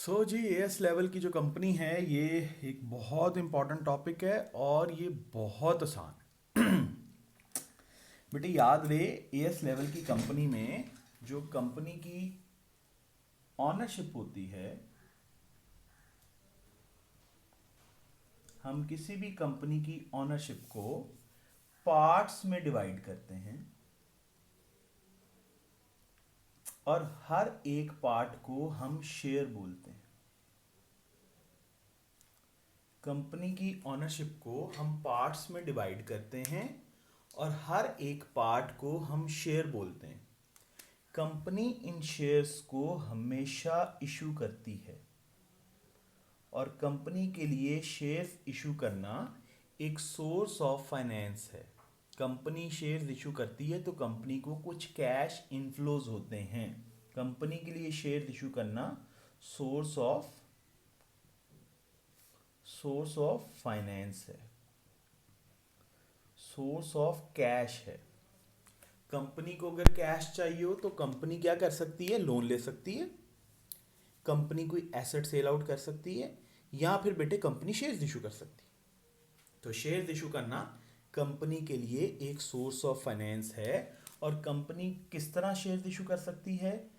G S level की जो company है ये एक बहुत इम्पॉर्टेंट टॉपिक है और ये बहुत आसान। बेटे याद रहे, एस लेवल की कंपनी में जो कंपनी की ऑनरशिप होती है, हम किसी भी कंपनी की ऑनरशिप को पार्ट्स में डिवाइड करते हैं और हर एक पार्ट को हम शेयर बोलते हैं। कंपनी की ऑनरशिप को हम पार्ट्स में डिवाइड करते हैं और हर एक पार्ट को हम शेयर बोलते हैं। कंपनी इन शेयर्स को हमेशा इशू करती है और कंपनी के लिए शेयर्स इशू करना एक सोर्स ऑफ फाइनेंस है। कंपनी शेयर्स इशू करती है तो कंपनी को कुछ कैश इनफ्लोज होते हैं। कंपनी के लिए शेयर्स इशू करना सोर्स ऑफ फाइनेंस है, सोर्स ऑफ कैश है। कंपनी को अगर कैश चाहिए हो तो कंपनी क्या कर सकती है? लोन ले सकती है, कंपनी कोई एसेट सेल आउट कर सकती है, या फिर बेटे कंपनी शेयर्स इशू कर सकती है। तो शेयर्स इशू करना कंपनी के लिए एक सोर्स ऑफ फाइनेंस है। और कंपनी किस तरह शेयर्स इशू कर सकती है?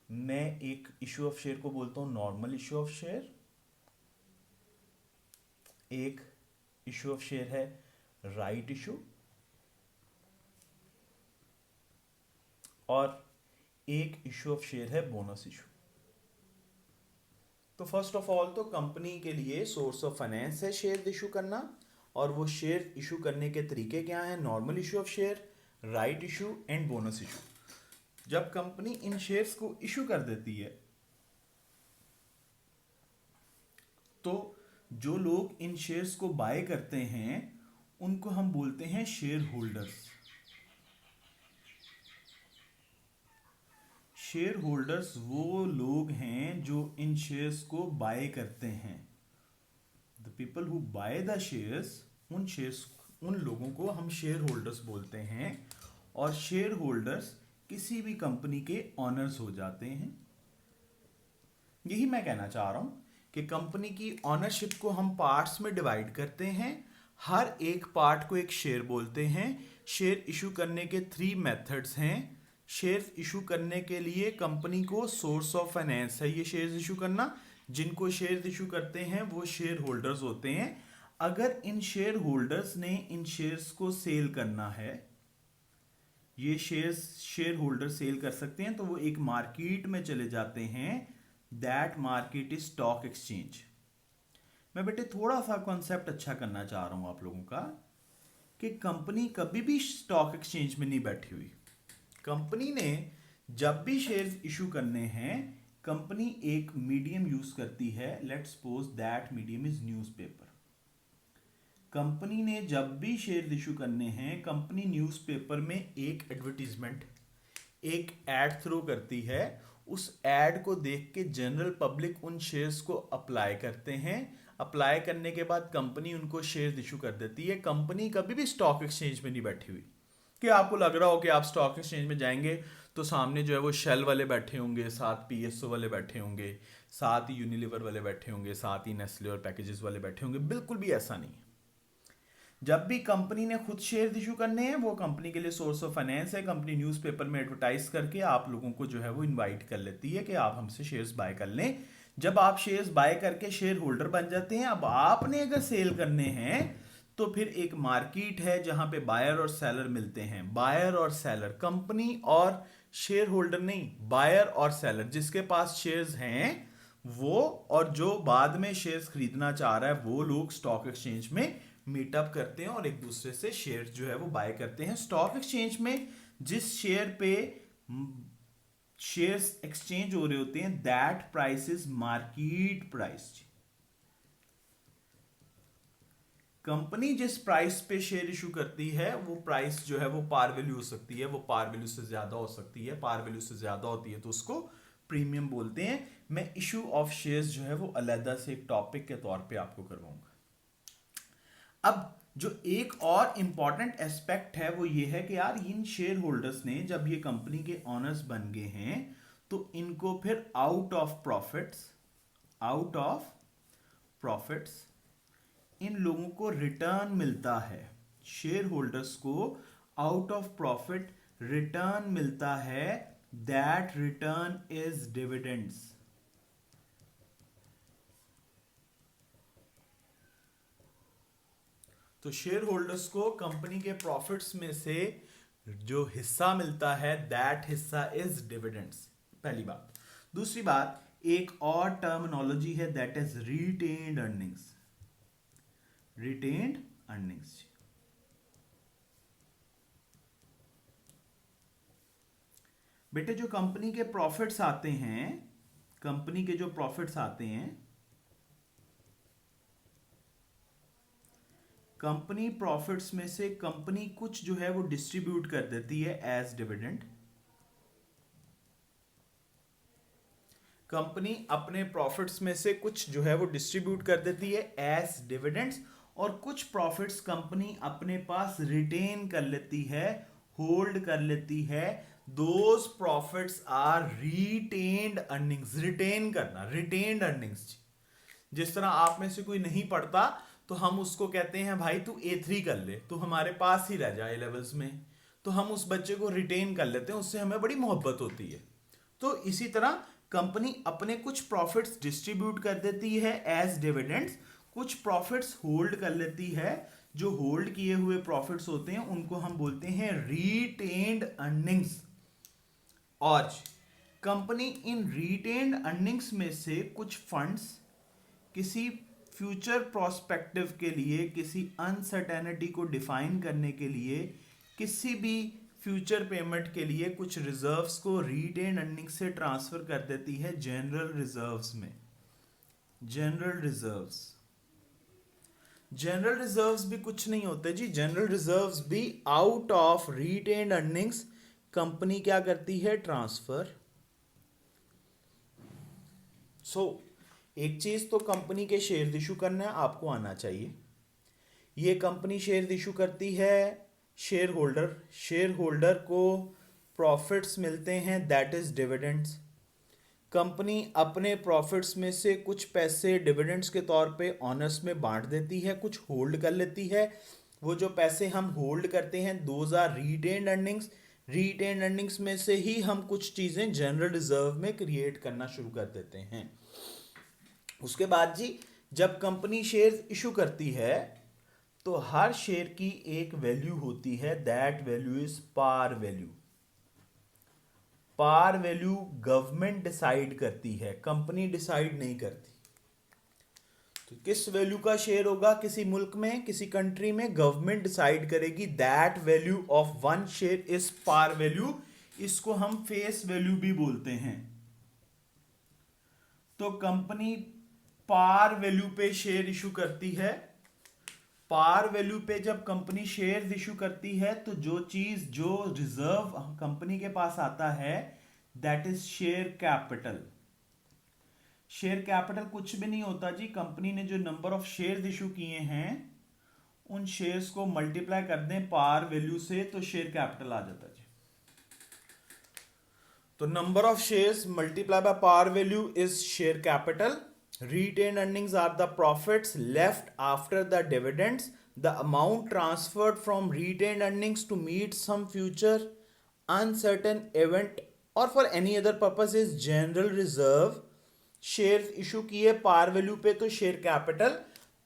मैं एक इशू ऑफ शेयर को बोलता हूं नॉर्मल इशू ऑफ शेयर, एक इशू ऑफ शेयर है राइट इशू, और एक इशू ऑफ शेयर है बोनस इशू। तो फर्स्ट ऑफ ऑल तो कंपनी के लिए सोर्स ऑफ फाइनेंस है शेयर इशू करना, और वो शेयर इशू करने के तरीके क्या हैं? Normal issue of share, right issue and bonus issue. जब कंपनी इन शेयर्स को इशू कर देती है तो जो लोग इन शेयर्स को बाय करते हैं उनको हम बोलते हैं शेयर होल्डर्स। शेयर होल्डर्स वो लोग हैं जो इन शेयर्स को बाय करते हैं। The people who by the shares, उन लोगों को हम शेयर होल्डर्स बोलते हैं। और शेयर होल्डर्स किसी भी कंपनी के ऑनर्स हो जाते हैं। यही मैं कहना चाह रहा हूं कि कंपनी की ऑनरशिप को हम पार्ट्स में डिवाइड करते हैं, हर एक पार्ट को एक शेयर बोलते हैं। शेयर इशू करने के 3 मेथड्स हैं। शेयर इशू करने के लिए कंपनी को सोर्स ऑफ फाइनेंस है ये शेयर इशू करना। जिनको शेयर इशू करते हैं वो शेयर होल्डर्स होते हैं। अगर इन शेयर होल्डर्स ने इन शेयर्स को सेल करना है, ये शेयर होल्डर सेल कर सकते हैं, तो वो एक मार्केट में चले जाते हैं। That market is stock exchange. मैं बेटे थोड़ा सा कॉन्सेप्ट अच्छा करना चाह रहा हूं आप लोगों का कि कंपनी कभी भी स्टॉक एक्सचेंज में नहीं बैठी हुई। कंपनी ने जब भी शेयर्स इशू करने हैं, कंपनी एक मीडियम यूज करती है। Let's suppose that medium is newspaper. Company ने जब भी शेयर इशू करने हैं, कंपनी न्यूज़पेपर में एक एडवर्टीजमेंट, एक एड थ्रो करती है। उस एड को देख के जनरल पब्लिक उन शेयर्स को अप्लाई करते हैं। अप्लाई करने के बाद कंपनी उनको शेयर्स इशू कर देती है। कंपनी कभी भी स्टॉक एक्सचेंज में नहीं बैठी हुई कि आपको लग रहा हो कि आप स्टॉक एक्सचेंज में जाएंगे तो सामने जो है वो शेल वाले बैठे होंगे, साथ पीएसओ वाले बैठे होंगे, साथ ही यूनिलीवर वाले बैठे होंगे, साथ ही नेस्ले और पैकेजेस वाले बैठे होंगे। बिल्कुल भी ऐसा नहीं है। जब भी कंपनी ने खुद शेयर इशू करने हैं, वो कंपनी के लिए सोर्स ऑफ फाइनेंस है। कंपनी न्यूज़पेपर में एडवर्टाइज करके आप लोगों को जो है वो इनवाइट कर लेती है कि आप हमसे शेयर्स बाय कर लें। जब आप शेयर्स बाय करके शेयर होल्डर बन जाते हैं, अब आपने अगर सेल करने हैं तो फिर एक मार्केट है जहां पे बायर और सेलर मिलते हैं। बायर और सेलर, कंपनी और शेयर होल्डर नहीं, बायर और सेलर। जिसके पास शेयर्स हैं वो, और जो बाद में शेयर्स खरीदना चाह रहा है, वो लोग स्टॉक एक्सचेंज में मीटअप करते हैं और एक दूसरे से शेयर जो है वो बाय करते हैं। स्टॉक एक्सचेंज में जिस शेयर पे शेयर्स एक्सचेंज हो रहे होते हैं, that price is market price. Company जिस प्राइस पे शेयर इशू करती है वो प्राइस जो है वो पार वैल्यू हो सकती है, वो पार वैल्यू से ज्यादा हो सकती है। पार वैल्यू से ज्यादा होती है तो उसको प्रीमियम बोलते हैं। मैं इशू ऑफ शेयर्स जो है वो अलग से एक टॉपिक के तौर पे आपको करवाऊंगा। अब जो एक और इंपॉर्टेंट एस्पेक्ट है वो ये है कि यार इन शेयर होल्डर्स ने जब ये कंपनी के ऑनर्स बन गए हैं तो इनको फिर out of profits out of profits, इन लोगों को रिटर्न मिलता है, शेयर होल्डर्स को आउट ऑफ प्रॉफिट रिटर्न मिलता है, दैट रिटर्न इज डिविडेंड्स। तो शेयर होल्डर्स को कंपनी के प्रॉफिट्स में से जो हिस्सा मिलता है, दैट हिस्सा इज डिविडेंड्स, पहली बात। दूसरी बात, एक और टर्मिनोलॉजी है, that is retained earnings. Retained earnings, बेटे जो कंपनी के प्रॉफिट्स आते हैं, कंपनी के जो प्रॉफिट्स आते हैं, कंपनी प्रॉफिट्स में से कंपनी कुछ जो है वो डिस्ट्रीब्यूट कर देती है एज डिविडेंड। कंपनी अपने प्रॉफिट्स में से कुछ जो है वो डिस्ट्रीब्यूट कर देती है एज डिविडेंड्स, और कुछ प्रॉफिट्स कंपनी अपने पास रिटेन कर लेती है, होल्ड कर लेती है। Those profits are retained earnings. Retain करना, रिटेन्ड अर्निंग्स। जिस तरह आप में से कोई नहीं पढ़ता तो हम उसको कहते हैं भाई तू A3 कर ले, तू हमारे पास ही रह जाए लेवल्स में, तो हम उस बच्चे को रिटेन कर लेते हैं, उससे हमें बड़ी मोहब्बत होती है। तो इसी तरह कंपनी अपने कुछ प्रॉफिट्स डिस्ट्रीब्यूट कर देती है एज डिविडेंड्स, कुछ प्रॉफिट्स होल्ड कर लेती है। जो होल्ड किए हुए प्रॉफिट्स होते हैं उनको हम बोलते हैं रिटेन्ड अर्निंग्स। और कंपनी इन रिटेन्ड अर्निंग्स में से कुछ फंड्स किसी फ्यूचर प्रोस्पेक्टिव के लिए, किसी अनसर्टेनिटी को डिफाइन करने के लिए, किसी भी फ्यूचर पेमेंट के लिए कुछ रिजर्व्स को रिटेन्ड अर्निंग से ट्रांसफर कर देती है जनरल रिजर्व्स में। जनरल रिजर्व्स, जनरल रिजर्व्स भी कुछ नहीं होते जी, जनरल रिजर्व्स भी out of retained earnings company क्या करती है, ट्रांसफर। एक चीज तो कंपनी के शेयर इशू करना है, आपको आना चाहिए। ये कंपनी शेयर इशू करती है, शेयर होल्डर, शेयर होल्डर को प्रॉफिट्स मिलते हैं, दैट इज डिविडेंड्स। कंपनी अपने प्रॉफिट्स में से कुछ पैसे डिविडेंड्स के तौर पे ऑनर्स में बांट देती है, कुछ होल्ड कर लेती है। वो जो पैसे हम होल्ड करते हैं those are retained earnings. Retained earnings में से ही हम कुछ चीज़ें जनरल रिजर्व में क्रिएट करना शुरू कर देते हैं। उसके बाद जी जब कंपनी शेयर इशू करती है तो हर शेयर की एक वैल्यू होती है, that value is par value. Par value government decide करती है, कंपनी डिसाइड नहीं करती। तो किस वैल्यू का शेयर होगा किसी मुल्क में, किसी कंट्री में, गवर्नमेंट डिसाइड करेगी। That value of one share is par value. इसको हम फेस वैल्यू भी बोलते हैं। तो कंपनी पार वैल्यू पे शेयर इशू करती है। पार वैल्यू पे जब कंपनी शेयर इशू करती है तो जो चीज, जो रिजर्व कंपनी के पास आता है, that is share capital. Share capital कुछ भी नहीं होता जी, कंपनी ने जो नंबर ऑफ शेयर इशू किए हैं उन शेयर्स को मल्टीप्लाई कर दें पार वैल्यू से तो शेयर कैपिटल आ जाता है जी। तो number of shares multiply by par value is share capital. Retained earnings are the profits left after the dividends. The amount transferred from retained earnings to meet some future uncertain event or for any other purpose is general reserve. Share issue किए पार value पे तो share capital,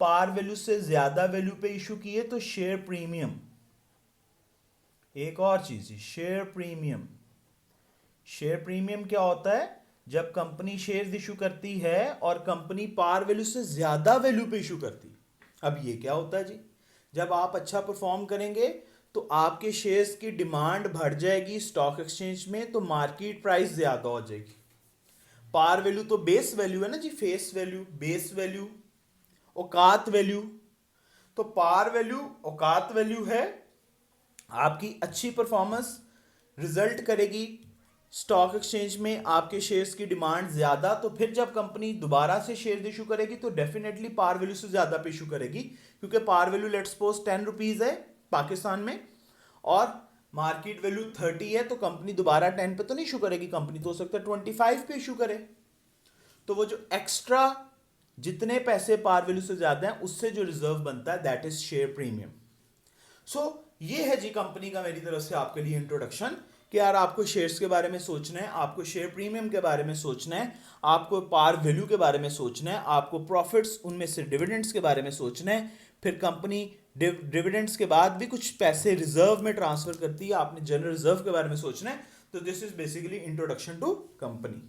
par value से ज्यादा value पे issue किए तो share premium. एक और चीज, शेयर प्रीमियम। शेयर प्रीमियम क्या होता है, जब कंपनी शेयर इशू करती है और कंपनी पार वैल्यू से ज्यादा वैल्यू पे इशू करती। अब ये क्या होता है जी, जब आप अच्छा परफॉर्म करेंगे तो आपके शेयर्स की डिमांड बढ़ जाएगी स्टॉक एक्सचेंज में, तो मार्केट प्राइस ज्यादा हो जाएगी। पार वैल्यू तो बेस वैल्यू है ना जी, फेस वैल्यू, बेस वैल्यू, औकात वैल्यू। तो पार वैल्यू औकात वैल्यू है, आपकी अच्छी परफॉर्मेंस रिजल्ट करेगी स्टॉक एक्सचेंज में, आपके शेयर्स की डिमांड ज्यादा, तो फिर जब कंपनी दोबारा से शेयर इशू करेगी तो डेफिनेटली पार वैल्यू से ज्यादा पे इशू करेगी, क्योंकि par value let's suppose 10 rupees है पाकिस्तान में और मार्केट वैल्यू 30 है, तो कंपनी दोबारा 10 पे तो नहीं इशू करेगी, कंपनी तो हो सकता है 25 पे इशू करे। तो वो जो एक्स्ट्रा जितने पैसे पार वैल्यू से ज्यादा हैं उससे जो रिजर्व बनता है दैट इज शेयर प्रीमियम। सो ये है जी कंपनी का मेरी तरफ से आपके लिए इंट्रोडक्शन कि यार आपको शेयर्स के बारे में सोचना है, आपको शेयर प्रीमियम के बारे में सोचना है, आपको पार वैल्यू के बारे में सोचना है, आपको प्रॉफिट्स उनमें से डिविडेंड्स के बारे में सोचना है। फिर कंपनी डिविडेंड्स के बाद भी कुछ पैसे रिजर्व में ट्रांसफर करती है, आपने जनरल रिजर्व के बारे में सोचना है। तो this is basically introduction to company.